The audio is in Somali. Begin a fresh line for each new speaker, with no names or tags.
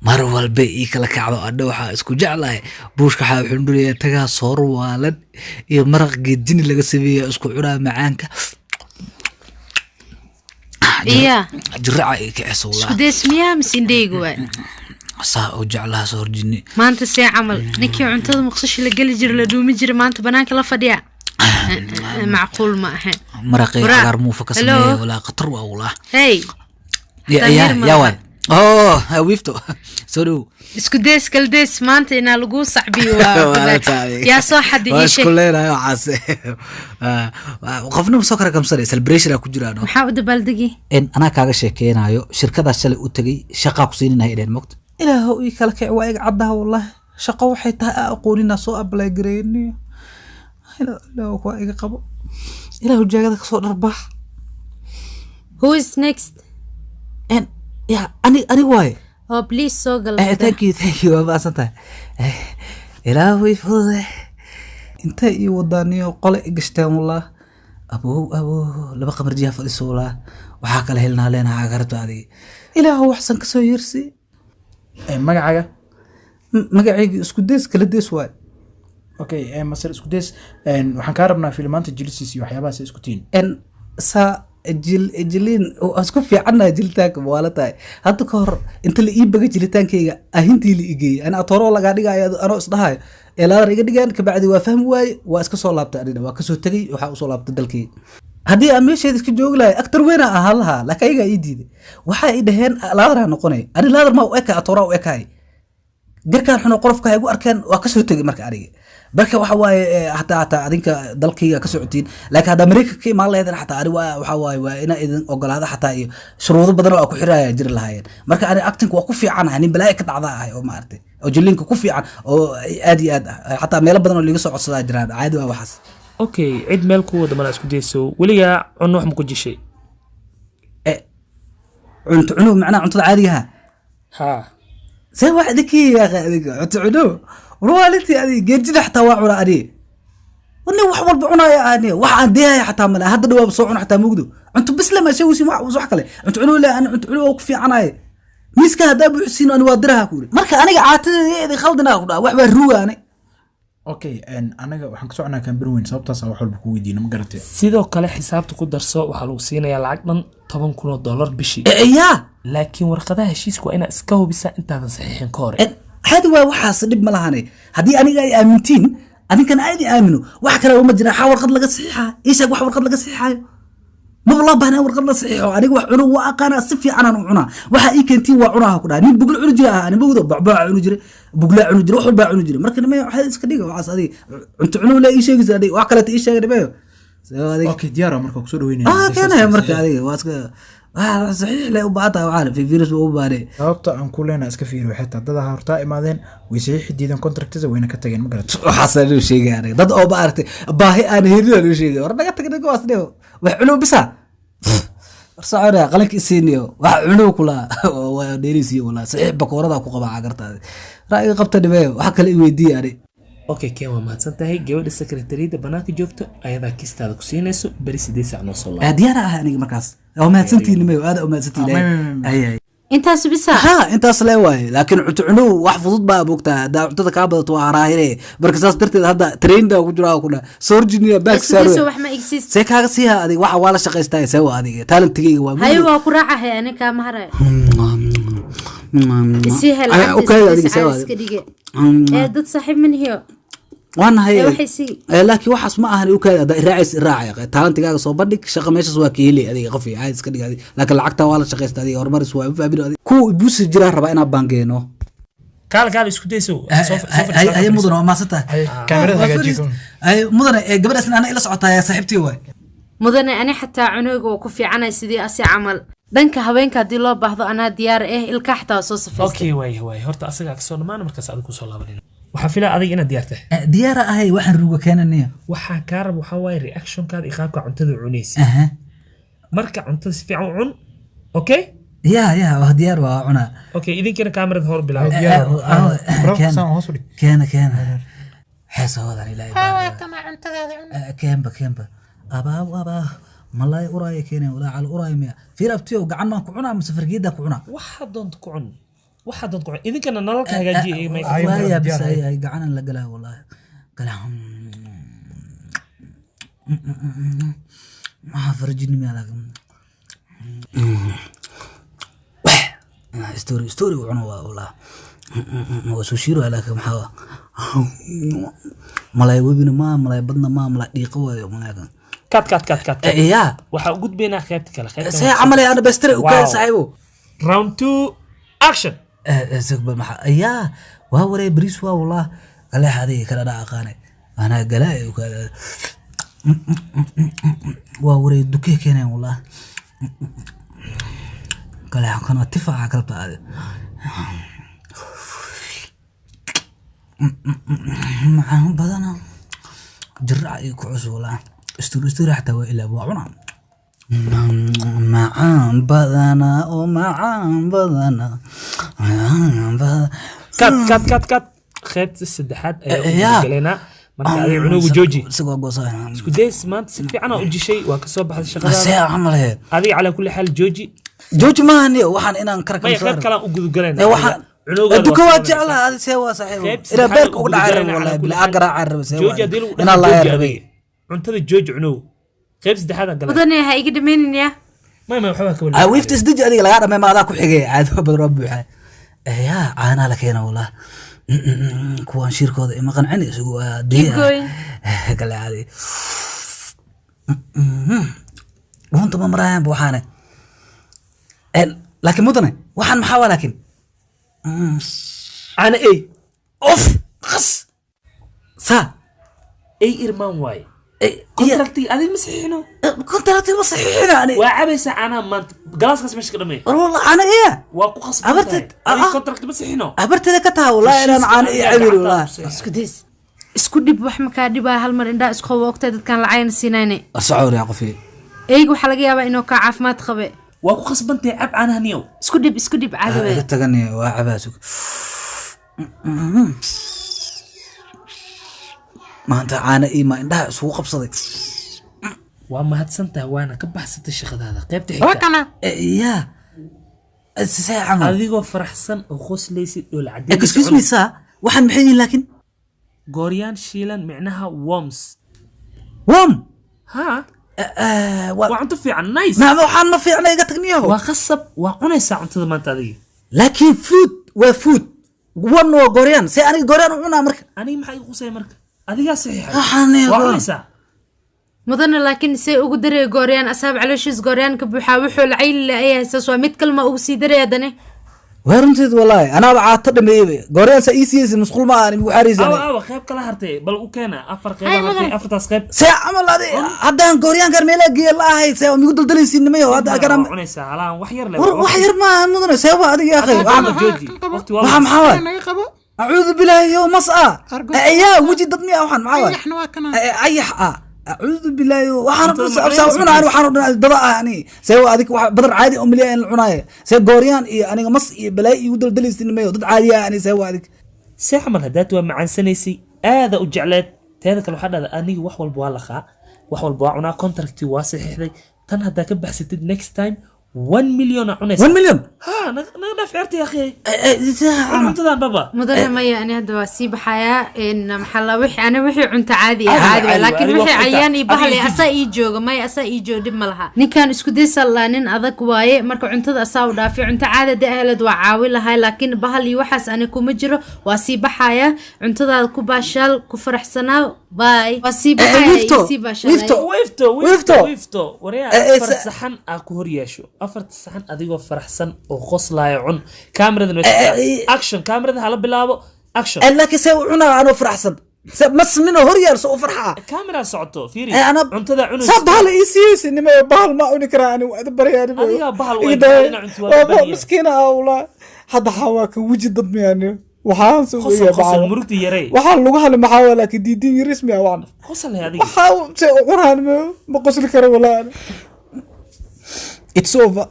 mar walba ii kala kacdo adho waxaa isku jeclahay buushka waxaa wuxuu dhulaya tagaa soor waalan iyo maraq geedini laga sameeya isku cunaa macaanka jiraca ii kiciso
isku deesmiyaa misindheygu waay
saa u jeclaha soor jinni
maanta see camal ninkii cuntada muqdisho la geli jiray la dhuumi jiray maanta banaanka la fadhiya معقول ما أحد
مرقي عقار مو فكس مية ولا قطر ولا
هاي
يا واد ويفتو سورو
اسكو ديس كل ديس ما انت انا لقو صعبي يا صاحبي
ايش كلنا يا عاصي وقفنا مسكر كم سنه سلبريشن اكو جيرانو
محاوده بلدقي
ان انا كاغا شيكينايو شركدا شلي u tagay shaqa ku siinina ideen moqt ilaahu ii kala kicay waa iga cadaha wallahi shaqa waxay tahay aqoonina soo apply gareeyay لا كوا إيجا قبو إلا هو جاكا كسر رباح
Who is next
and yeah أني واي
oh please so قلب
thank you أبا أسنتها إلا هو يفوز أنت يوداني وقل إجشتهم والله أبو لبقى مرجيها في السولة وحاك لهلنا لنا عقرت هذه إلا هو أحسن كسر يرسي مقعي اسكوديس كل ديس واي
اوكي مثلا اسكو ديس waxaan ka rabnaa filmaanta jilisiis iyo waxyaabahaas isku tiin
sa jilin oo isku fiicana jilitaanka wala tahay hadda ka hor inta la ii baga jilitaankayga ahintii la igay ana atoro laga dhigayo ano isdhahay eelada iga dhigaan ka bacdi waa fahmi waay waa iska soo laabtay adina waa ka soo tagay waxa u soo laabtay dalkii hadii aan meesheed iska joog lahay aktar weena ahaan lahaa lakayga ii diiday waxa ay dhaheen laadar noqonay ani laadar ma u eka atoro u ekay garkaan xun qolofka ay ugu arkeen waa ka soo tagay marka ariga barka waxa waaye hataa adinka dalkiga ka socotiin laakiin hada America ka imaan leedahay hataa ari waxa waaye waa ina idin ogolaada hataa iyo shuruudo badan oo ku xiraaya jir lahaayeen marka ani acting waa ku fiican hani balaa ka dhacda ah oo maartay oo jilinka ku fiican oo aad iyo aad hataa meel badan oo liga soo codsadaa jiraan caadi waa waxaas
okay cid meel ku wada mala isku deyso waliga cunno wax ma ku jishay
cunno macna cuntada caadiga
ha
see waxdiki ya adiga cunno روالتي هذه جيجي حتى واعورة هذه وني وحول بعنا يعني واحد ديها حتى ملا هذا دواب صوعنا حتى موجودو أنتوا بس لما شوي سمع وصح كله أنتوا عنو لا أنا أنتوا عنو وقف عناي ميسك هذا بحسين أنا وادرها كوري مركا أنا قعدت ذي خلدنا واحد الروا أنا
اوكي anaga waxaan ka soconaa Cameroon sababtaas wax walba ku weydiino ma garatay
sidoo kale xisaabta ku darso waxa lagu siinayaa lacag dhan $10,000 bishii laakiin warqadaha heshiiska waa ina iska hubisa intaadan saxiixin ka hor
هذا هو وحاس دب ملهاني هدي أنا جاي آمنتين أنا كان عادي آمنه واحد كلا ومجرى حاول قد لقى صحيحة إيش أقول قد لقى صحيحة ما والله بنا ورقد لقى صحيحة أنا واحد عنو وأقانا صفي أنا وعنا واحد إيكنتي وعناها كذا أنا بقول عنو جرا أنا بقول بعباع عنو جرا بقول عنو جرا وحول باع عنو جرا مركنا ما واحد إسكديقة وعاص هذه أنت عنو لا إيش يجز هذه وأكلت إيش هذه بيو
اوكي ديارة مركا كسر وين
كان هي مركا هذه واسك صحيح لا وبعضها وعارف في فيروس وباري
sababta aan ku leenahay iska fiiro xitaa dad horta imaadeen way saxiix diidan contractisa wayna ka tageen ma garato
xasan uu sheegay dad oo baartay baahi aan helin uu sheegay war naga tagna go'as dhew wax cunuu bisa warsaara qalanka isiiniyo wax cunuu kula waa dheerisiyo wala saxiix bakoorada ku qaba agartaada ra'yi qabta dhibayo wax kale i weydiiyay ari
okay kema ma santahay gabadha secretary-da banaanka joogto ayada kistaada ku siinayso bari 8 saac noo soo laab
diyaar ah aniga markaas oo ma santiin nimayo aad oo ma santiin ay
انت سبسا
ها انت اصلا واي لكن عتعنو wax fudud baa boogtaa cuntada ka badato waa raahire marka saas darteed hadda train da ku jira kuna surgeon back sar
wax ma exist
see kaaga siiha adiga waxa wala shaqeystay see waa adiga talent-geyga waa
hayo waa ku raacahay aniga ma haray si hel
okay adiga see waa
dad saaxiib min hiyo
وانا هي لكن waxaas ma ahan u kaada raacay talent-gaaga soo bandhig shaqo meeshas waa kiili adiga qafi caadi iska dhigay laakiin lacagta waa la shaqeystay adiga hormar is waa fahmin adiga ku buus jira raba ina bangeeno
kaal isku deyso
ay mudana ma sata
kaamirada hagaajiyo
ay mudana gabadhaas ana ila socotaa saaxiibtii way
mudana ani xataa cunooga ku fiicanay sidii asi camal dhanka haweenka hadii loo baahdo ana diyaar ilka xataa soo safeystay
okay way horta asaga ka soo dhamaan markaas adigu soo laabanina waxa fila adiga ina diyaartay
diyaar ahay waxaan ruuga keenanaya
waxa ka rab waxa way reaction kaad iqaabka cuntada cunaysi marka cuntada si fiican cun okay
يا وهديار وعنا
اوكي idinkana kaamirada hor bilaw
كان حس هذا لا
كما cuntada
كان ابا ملاي قرايه كينه ولا على قرايه في ربتي وقعنا كعنا مسافر جيدا كعنا
waxa doonto ku cun waxaa dad go'an idinkana nalalka hagaajiye may
وايا بس هي قعنا لقلها والله قالها ما فرجني مالك ستوري وعنوا والله هو سوشيرو لك محاوا ملاي وبنا ما ملاي بدنا ما ملاي ديقوا ملاك
كات
يا
waxaa u gudbaynaa qaybta kale
سي عملي انا بستري وكان صاحبه
round 2 action
سكبه محا يا وهو بريس والله قال هذه كلا دا اقاني انا قلاي وكذا وهو دوكي كان والله قال كان اتفق كلبت هذه معهم بدنا جرع يكعس والله استوري حتى وإلا أبو عنا معهم بدنا ومعهم بدنا
كات qaybta saddexaad ayaa galena marka ay cunugu jooji isku days maanta si fiican u jishay waa ka soo baxay shaqada adiga cala kulli xal jooji ma hani waxaan inaan karkan soo qayb kala u gudgalena waxaan cunuga
duka waa jeclaa adi see waa saaxiib ila beerka ugu dhacay wallahi bila agara carab see
jooji ina la yarabay cuntada jooji cunugu qayb saddexaad galena
wadani ha iga dhameynaya
ma waxba ka walaal
wiifta isdij adiga laga dhamay ma adaa ku xigay caado badan buuxa ya caana la keena wallahi kuwan shirkooda ima qancin isugu kale caadi runta ma marayaan waxaana laakiin mudane waxaan maxaa waa laakiin
ana
of qas sa
irmaan waay contracti adiga ma saxiixino
contracti ma saxiixino ani
waa cabaysa ana maanta galaaskaas meesha ka dhamay
والله انا
waa ku qasbay
abartid
contract ma saxiixino
abartida ka taa wallahi inaan aan cabir wallahi
isku dhib wax ma ka dhibaa hal mar indha isku waqti dadkan lacayna siinayne
ascuur ya qofi
eeygu waxa laga yaabaa inuu ka caafimaad qabe
waa ku qasbantay cab caanaaniyo
isku dhib caadi
way tagani waa cabaasuk maanta caana ima indhaha isugu qabsaday
waa mahadsantahay waana ka baxsatay shaqadaada qaybta xigta
ya saacan
adigoo faraxsan oo qoslaysid oo lacag
excuse me sir waxaan maxay laakiin
gooryaan shiilan micnaha worms ha waa cunto fiican nice
ma waxaan ma fiicna iga tagniyo
waa khasab waa cunaysaa cuntada maanta adiga
laakiin food one gooryaan say aniga gooryaan u cunaa marka
aniga maxay igu qusay marka adiga saxiixay waa cunaysaa
mudana laakiin say ugu daray gooryaan asaab calooshiis gooryaan ka buuxa wuxuu la cayl leeyahay saas waa mid kalma ugu sii dareeyadane
weerantid wallahi ana bacaato dhameeyay gooryaan sa ECS masquul ma aan ugu xariisanay
qayb kala hartay bal u keena afar qayb hartay afartaas qayb
say amal adi haddaan gooryaan kar meel geey laahay say ugu daldalaysiin nimayo hadda karam
cunaysaa halaan wax yar le
wax yar ma mudana say waa adiga akhay
waa jooji waqti
waa maxaa naga qabo أعوذ بالله يوم مسأ يا وجد ضمي أو حن معاه أيح أعوذ بالله وحنا بس أبصر أنا وحنا ضبع يعني سوى هذيك بدر عادي أملي العناية سوى جوريان يعني مص بلاي يودل دليل سينما ضد عادي يعني سوى هذيك
سيحمل هدات ومع سنيسي هذا وجعلت هذا كل واحد هذا أني وحول بوالخا وحول بوعنا كونتراكتي واسع هذي تنهدا كبحثت next time 1 مليون عنيس
1 مليون
ها انا فعرت يا اخي عمتدان بابا
مدري ما يعني هذا واسيب حياه ان محل وحي انا وحي عنت عادي لكن وحي عياني بهلي اسا اي جوغ ما اسا اي جو دب ملها نين كان اسكو ديسلا نين adag waaye marka cuntada asaa u dhaafi cunta caadada ahlad waa caawi lahay laakiin bahali waxaas ana kuma jiro waa si baxaya cuntada ku baashal ku faraxsanaa باي واسيب
ويفتو وريا أفر الصحن أكهر يشو أفر الصحن أديكو فرحسن وخص لا يعون كاميرا ذا أكشن كاميرا ذا هلا بلابو أكشن
ألا كسوي عنا أنا فرحسن مس منه هريال سو فرحة
كاميرا صعدته فيري
أنا
عنت ذا عنو
سب هلا إيسيس إنما بحال ما أنكراني وأدبر يعني
أنا بحال وين عنت
مسكينة أولا هذا حواك وجد ضمي يعني waxaan soo
qosol murugti yaray
waxaan lagu hal maxaa laakiin diidin rasmi ah waan
qosol hadi
waxaan soo qoraan ma qosli karo walaal it's over